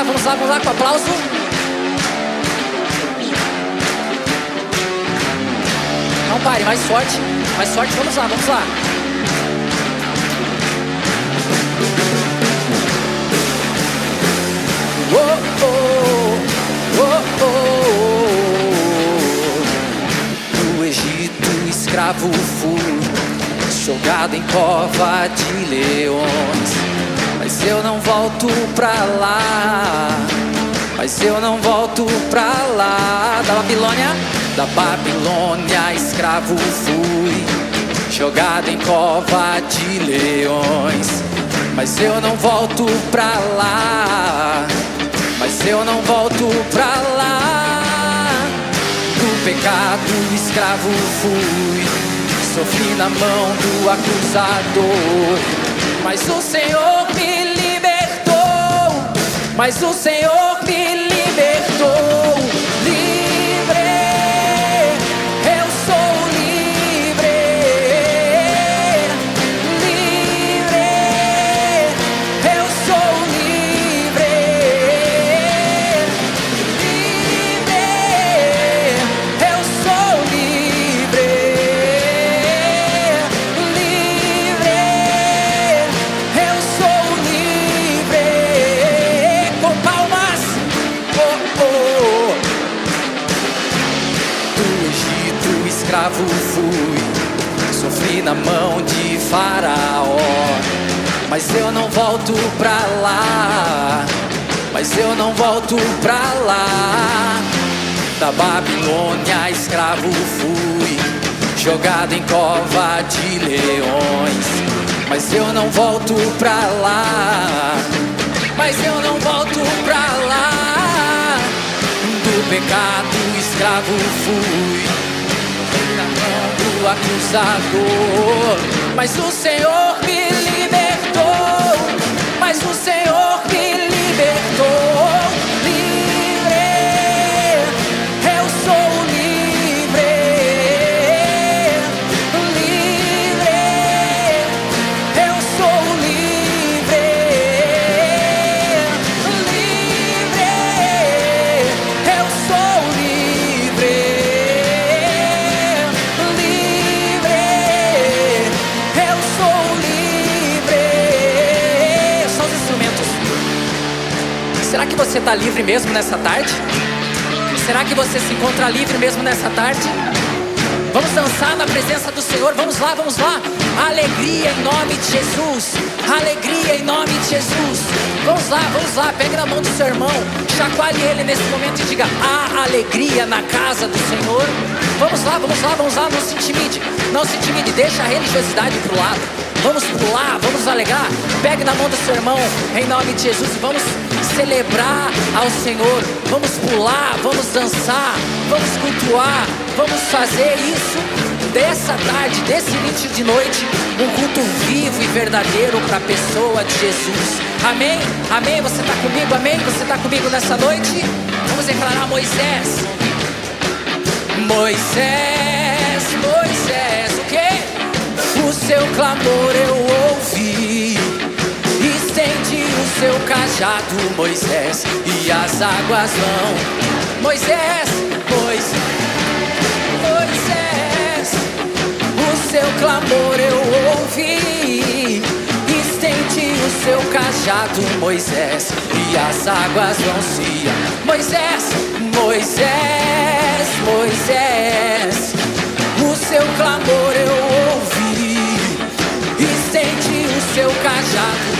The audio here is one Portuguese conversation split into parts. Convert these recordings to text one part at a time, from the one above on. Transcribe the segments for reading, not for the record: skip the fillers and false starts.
vamos lá, com aplauso. Não pare, mais forte, vamos lá. No Egito escravo fui, jogado em cova de leões, mas eu não volto pra lá, Da Babilônia escravo fui, jogado em cova de leões, mas eu não volto pra lá, Do pecado escravo fui, sofri na mão do acusador, mas o Senhor me libertou, escravo fui, sofri na mão de Faraó, mas eu não volto pra lá, Da Babilônia escravo fui, jogado em cova de leões, mas eu não volto pra lá, Do pecado escravo fui, na mão do acusador, mas o Senhor me libertou, Será que você está livre mesmo nessa tarde? Será que você se encontra livre mesmo nessa tarde? Vamos dançar na presença do Senhor, vamos lá. Alegria em nome de Jesus. Vamos lá, pegue na mão do seu irmão, chacoalhe ele nesse momento e diga: há alegria na casa do Senhor. Vamos lá, não se intimide, deixa a religiosidade pro lado. Vamos pular, vamos alegar. Pegue na mão do seu irmão, em nome de Jesus, e vamos celebrar ao Senhor. Vamos pular, vamos dançar, vamos cultuar, vamos fazer isso dessa tarde, desse início de noite, um culto vivo e verdadeiro para a pessoa de Jesus. Amém? Você está comigo? Amém? Você está comigo nessa noite? Vamos declarar Moisés, o quê? O seu clamor eu ouvi, estende o seu cajado, Moisés, e as águas vão. Moisés, o seu clamor eu ouvi, estende o seu cajado, Moisés, e as águas vão se. Moisés, o seu clamor eu ouvi, estende o seu cajado,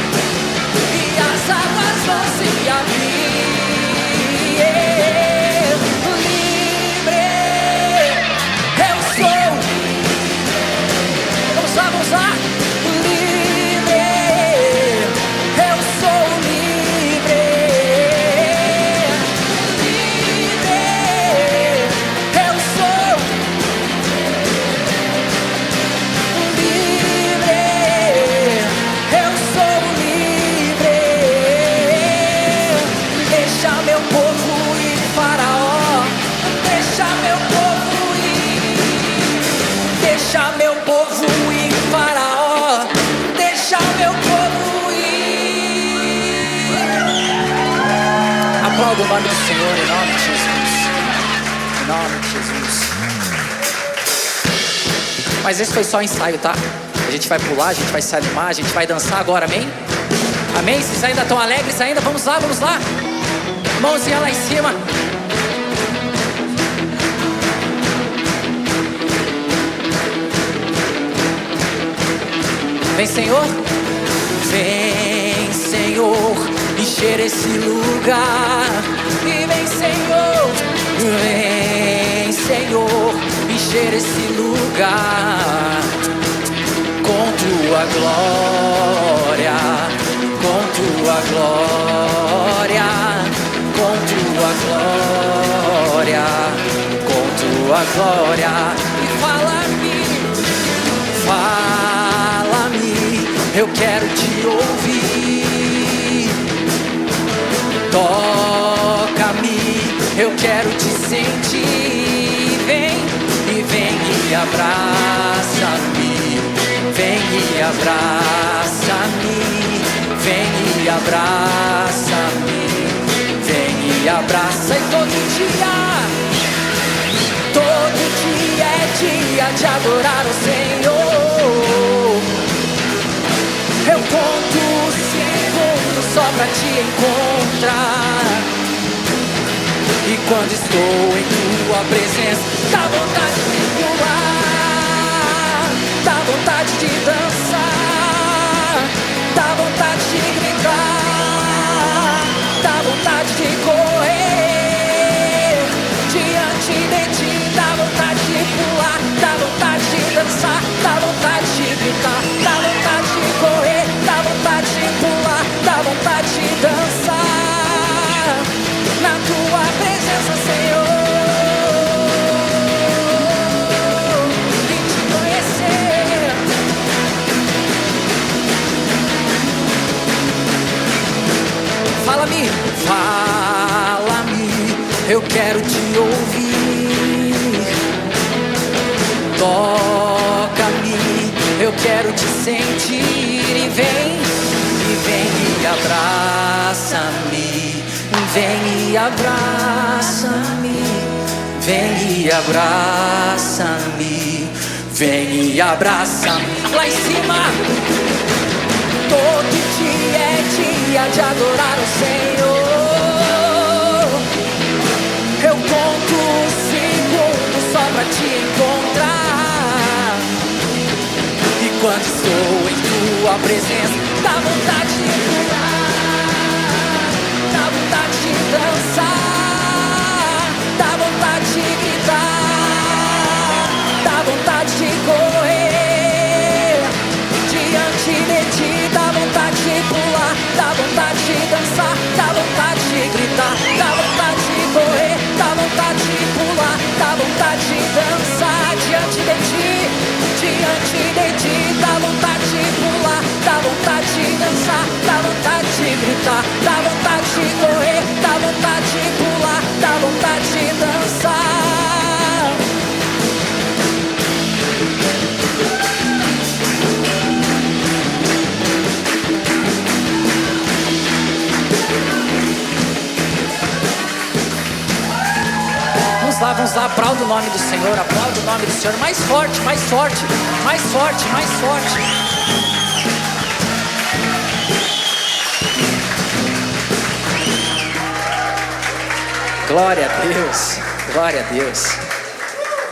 e as águas vão se abrir. Vamos lá, livre, eu sou livre, eu sou livre, eu sou aplauda o nome do Senhor em nome de Jesus. Em nome de Jesus. Mas esse foi só ensaio, tá? A gente vai pular, a gente vai se animar, a gente vai dançar agora, amém? Amém? Vocês ainda estão alegres ainda? Vamos lá, vamos lá. Mãozinha lá em cima. Vem, Senhor. Vem, Senhor, encher esse lugar. E vem, Senhor. Vem, Senhor, encher esse lugar com tua glória, com tua glória, com tua glória, com tua glória. E fala-me, fala-me, eu quero te ouvir. Toca-me, eu quero te sentir. Vem e vem e abraça-me. Vem e abraça-me. Vem e abraça-me. Vem e abraça. E todo dia é dia de adorar o Senhor. Eu conto segundos só pra te encontrar. E quando estou em tua presença, dá vontade de pular, dá vontade de dançar, dá vontade de gritar, dá vontade de correr diante de ti, dá vontade de pular, dá vontade de dançar, dá vontade de gritar, dá vontade de correr, dá vontade de pular, dá vontade de dançar na tua presença, Senhor, e te conhecer. Fala-me, fala-me, eu quero te ouvir. Toca-me, eu quero te sentir. E vem e abraça-me. Vem e abraça-me, vem e abraça-me, vem e abraça-me. Lá em cima, todo dia é dia de adorar o Senhor. Eu conto segundos só pra te encontrar. E quando estou em tua presença, dá vontade de pular, dá vontade de dançar, dá vontade de gritar, dá vontade de correr diante de ti, dá vontade de pular, dá vontade de dançar, dá vontade de gritar, dá vontade de correr, dá vontade de pular, dá vontade de dançar diante de ti, dá vontade de pular, dá vontade de dançar, dá vontade de gritar, dá vontade de correr, dá vontade de pular, dá vontade de dançar. Vamos lá, aplauda o nome do Senhor, aplauda o nome do Senhor, mais forte, mais forte, mais forte, mais forte. Glória a Deus, glória a Deus,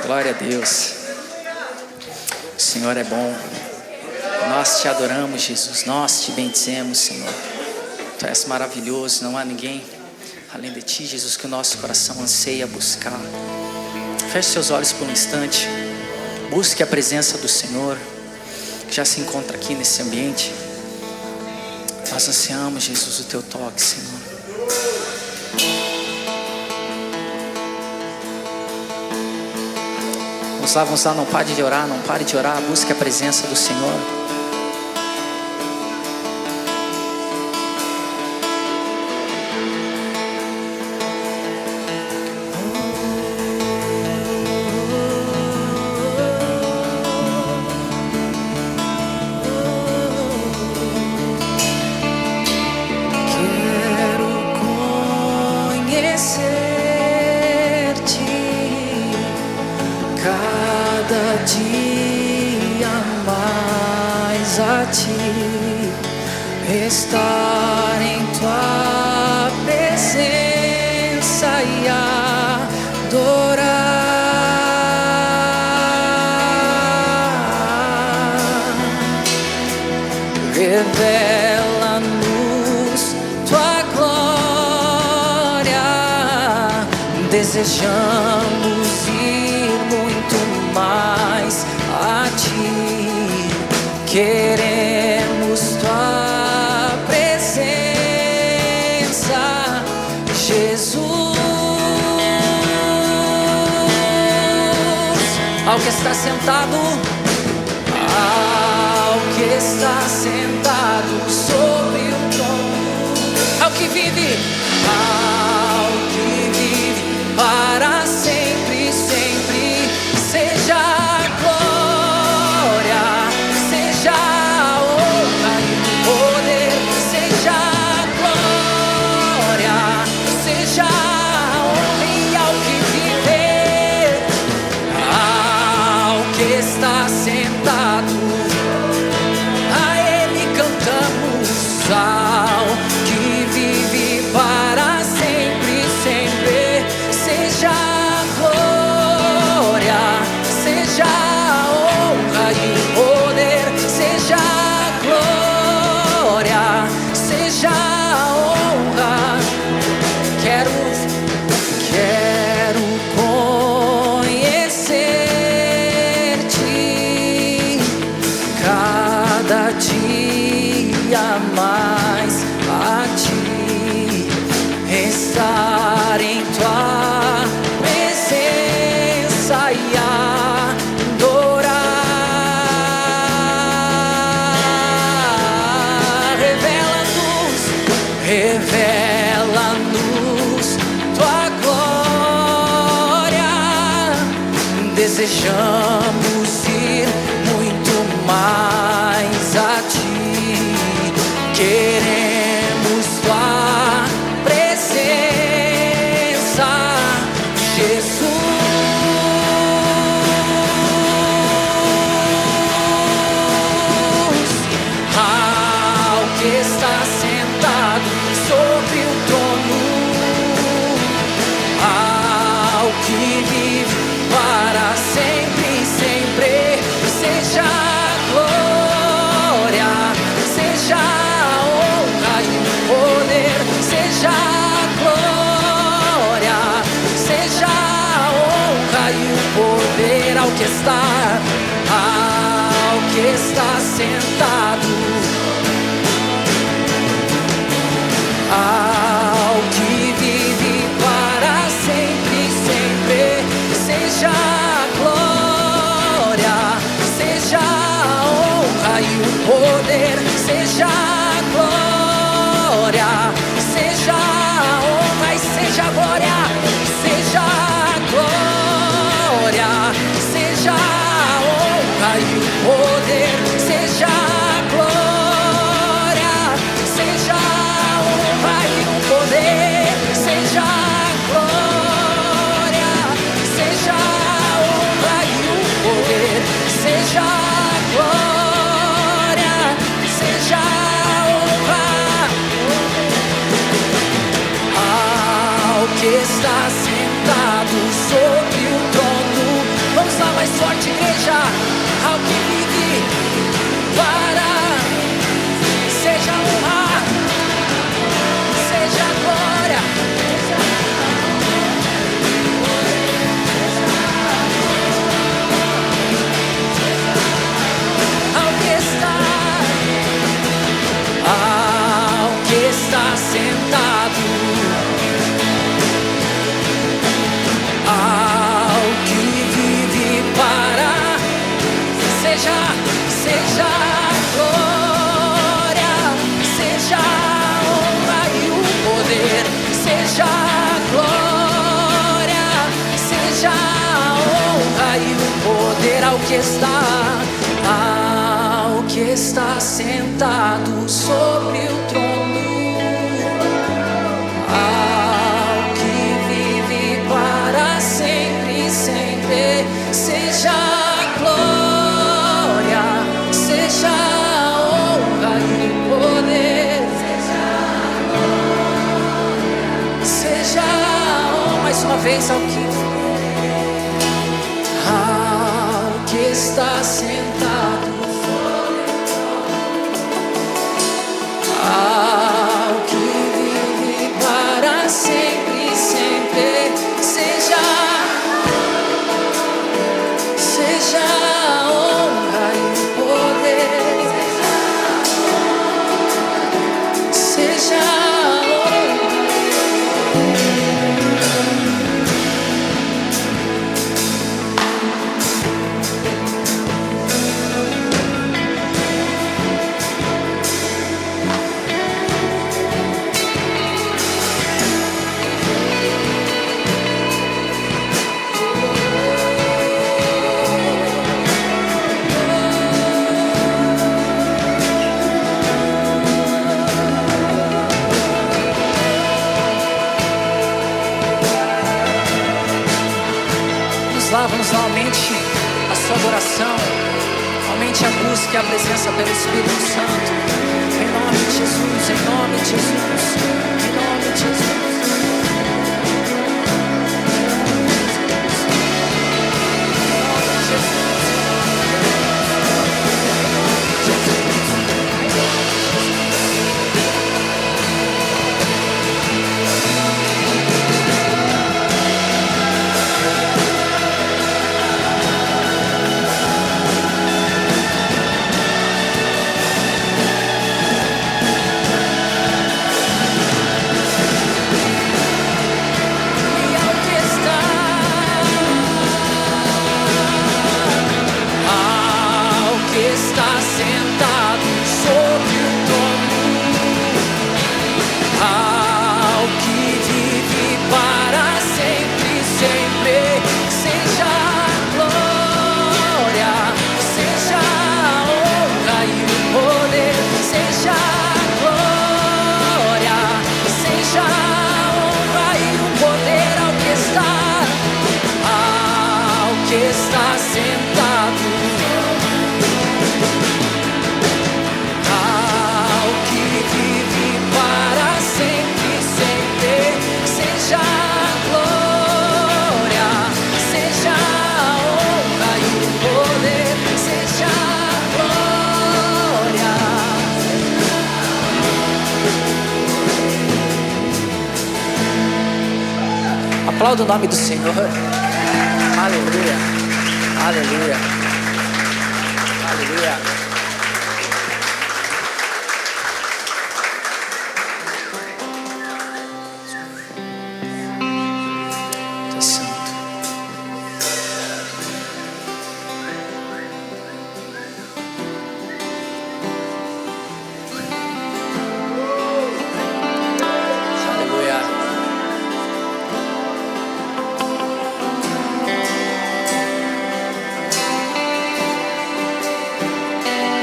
glória a Deus. O Senhor é bom, nós te adoramos, Jesus, nós te bendizemos, Senhor. Tu és maravilhoso, não há ninguém além de ti, Jesus, que o nosso coração anseia buscar. Feche seus olhos por um instante, busque a presença do Senhor, que já se encontra aqui nesse ambiente. Nós ansiamos, Jesus, o teu toque, Senhor. Vamos lá, não pare de orar, não pare de orar, busque a presença do Senhor. ti, estar em tua presença e adorar. Revela-nos tua glória, desejamos ir muito mais a ti, queremos tua presença, Jesus. Ao que está sentado, ao que está sentado sobre o trono, ao que vive para sempre, sempre, seja a glória, seja a honra e o poder, seja a glória, seja a honra e ao que viver, ao que está sentado, a Ele cantamos, ao que vive para sempre, sempre, seja a glória, seja a honra e o poder, seja a glória, seja a honra. Quero conhecer-te cada dia mais, a ti, estar em tua presença e adorar. Revela-nos tua glória, desejamos ir muito mais a ti, queremos tua presença, Jesus. Ao que está sentado sobre o trono, ao que vive para sempre, sempre, seja a glória, seja a honra e o poder, seja a glória, seja a honra e o poder ao que está sentado, ao que vive para sempre, sempre, seja a glória, seja a honra e o poder, seja a glória, seja a honra e seja a glória, seja a glória, seja a honra e o poder, seja a glória, seja a honra e o poder, seja a glória, seja a honra e o poder, seja a glória, seja a honra. Ao que está sentado sobre o trono, vamos lá mais forte, igreja, ao que vive para, seja a honra, seja a glória, ao que está sentado, ao que vive para, seja a glória, seja a honra e o poder, seja a glória, seja a honra e o poder ao que está sentado sobre o trono, ao que vive para sempre, sempre, seja a glória, seja a honra. uma vez ao que está sentado, ao que vive para sempre, sempre, seja a honra e o poder, seja a vamos lá, aumente a sua adoração, aumente a busca e a presença pelo Espírito Santo, em nome de Jesus, em nome de Jesus, em nome de Jesus. Aplauda o nome do Senhor. Aleluia, aleluia, aleluia. Deus Santo. Aleluia.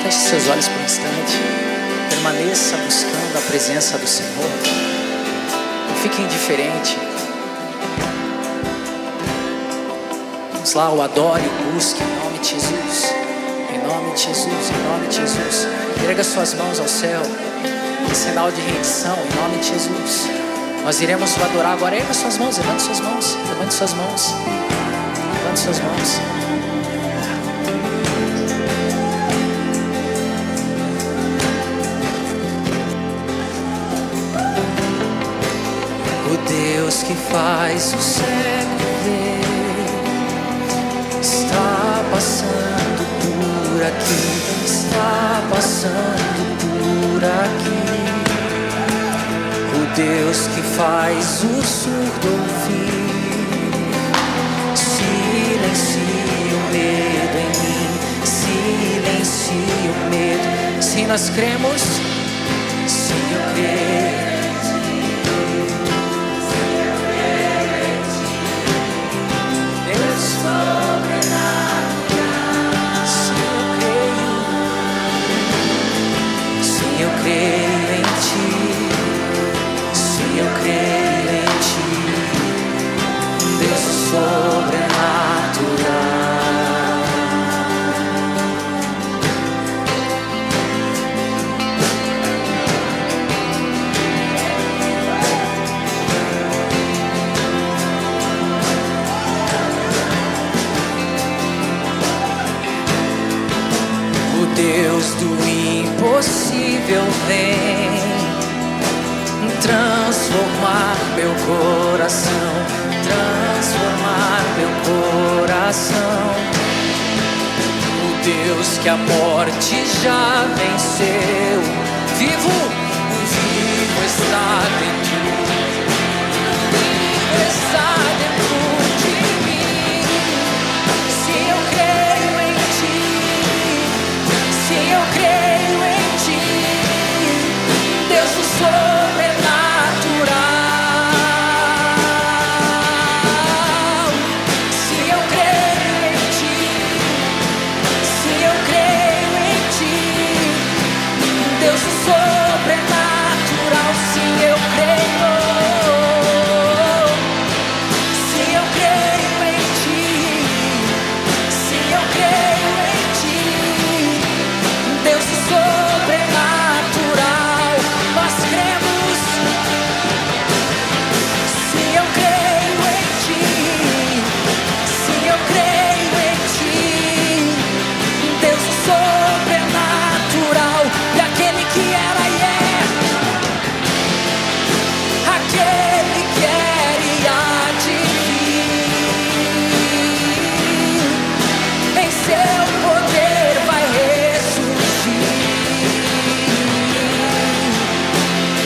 Feche seus olhos por um instante. Permaneça buscando a presença do Senhor. Não fique indiferente. Vamos lá, o adore, o busque em nome de Jesus. Em nome de Jesus, em nome de Jesus. Erga suas mãos ao céu. Em sinal de rendição, em nome de Jesus. Nós iremos o adorar agora. Erga suas mãos, levante suas mãos. Levante suas mãos. Levante suas mãos. Deus que faz o cego ver está passando por aqui, está passando por aqui. O Deus que faz o surdo ouvir, silencia o medo em mim, silencia o medo. Se nós cremos, se eu creio. Eu creio em Ti, se eu creio em Ti, Deus sobrenatural. invisível vem transformar meu coração, transformar meu coração. O Deus que a morte já venceu, vivo está dentro, vivo está dentro de mim. Se eu creio em ti, se eu creio em ti, Deus do sobrenatural. Se eu creio em ti, se eu creio em ti, Deus do sobrenatural. Se eu creio, se eu creio em ti, se eu creio em ti, Deus do sobrenatural. Nós cremos. Se eu creio em ti, se eu creio em ti, Deus do sobrenatural. E aquele que era e é, aquele que era e há de vir, em seu poder vai ressurgir.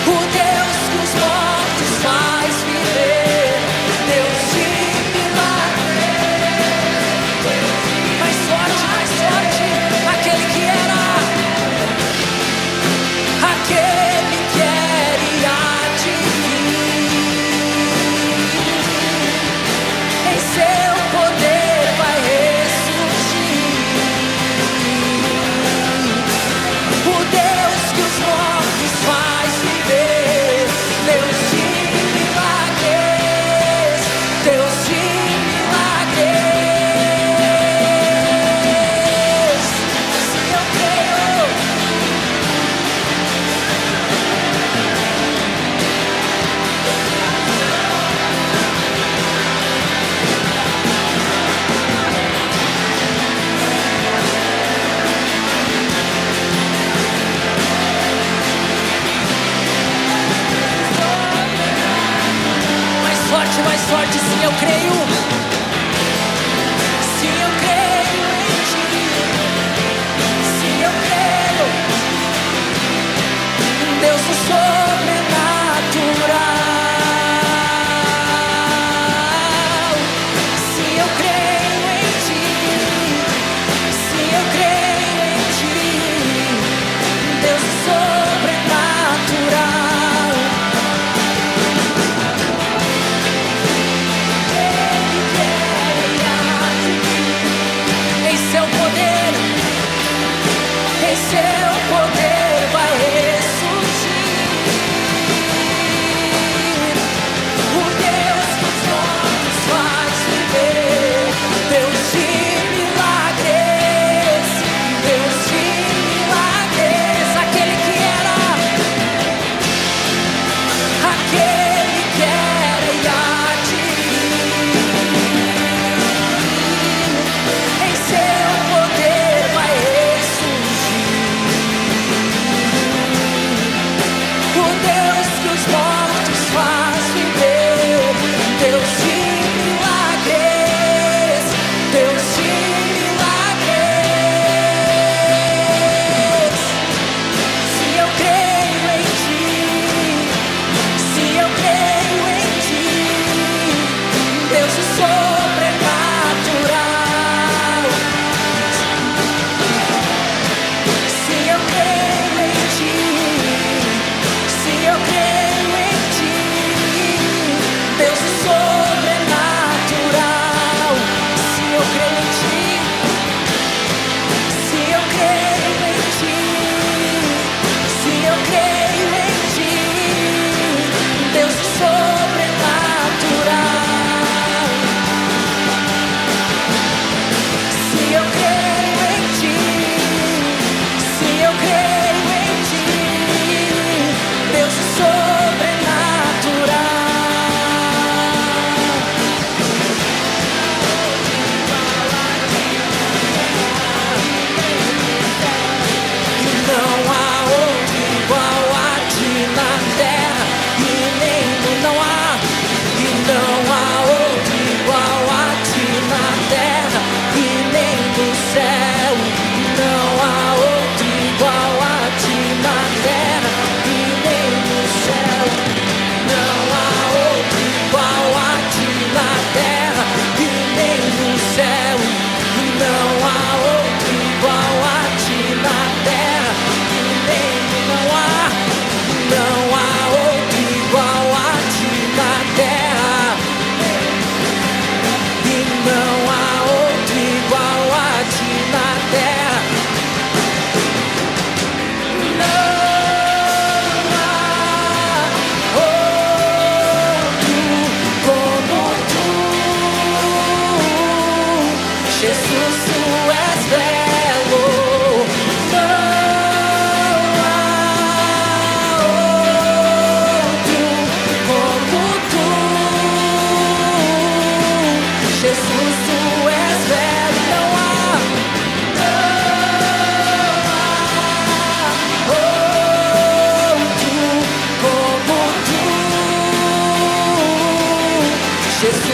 O Deus que os mortos faz viver, Deus de milagres. Mais forte, aquele que era, aquele que era e há de vir, em seu poder vai ressurgir. O Deus que os mortos faz viver, Deus de milagres, Deus de milagres. Se eu creio, mais forte, se eu creio, se eu creio em ti, se eu creio, Deus do sobrenatural. Se eu creio em ti, se eu creio em ti, Deus do sobrenatural. Ele quer Jesus.